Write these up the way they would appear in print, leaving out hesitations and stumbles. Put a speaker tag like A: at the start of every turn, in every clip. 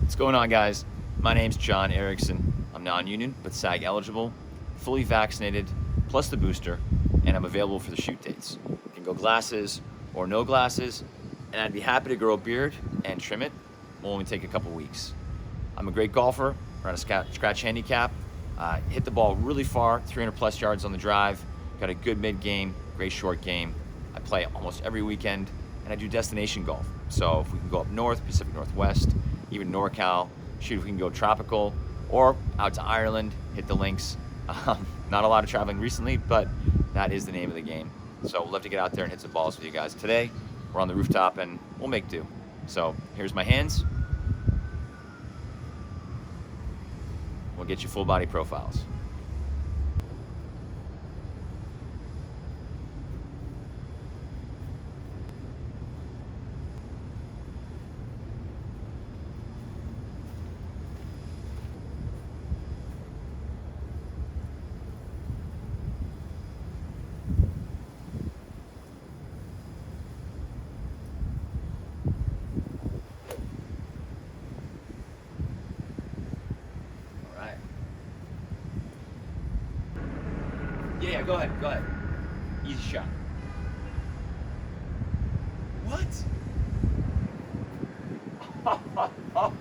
A: What's going on, guys? My name's John Erickson. I'm non-union but SAG eligible, fully vaccinated, plus the booster, and I'm available for the shoot dates. You can go glasses or no glasses, and I'd be happy to grow a beard and trim it. Will only take a couple weeks. I'm a great golfer, around a scratch handicap. Hit the ball really far, 300 plus yards on the drive. Got a good mid game, great short game. I play almost every weekend, and I do destination golf. So if we can go up north, Pacific Northwest, even NorCal, shoot if we can go tropical, or out to Ireland, hit the links. Not a lot of traveling recently, but that is the name of the game. So we'd love to get out there and hit some balls with you guys. Today, we're on the rooftop and we'll make do. So here's my hands. We'll get you full body profiles. Yeah, go ahead. Easy shot. What? Oh.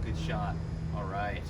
A: Good shot. All right.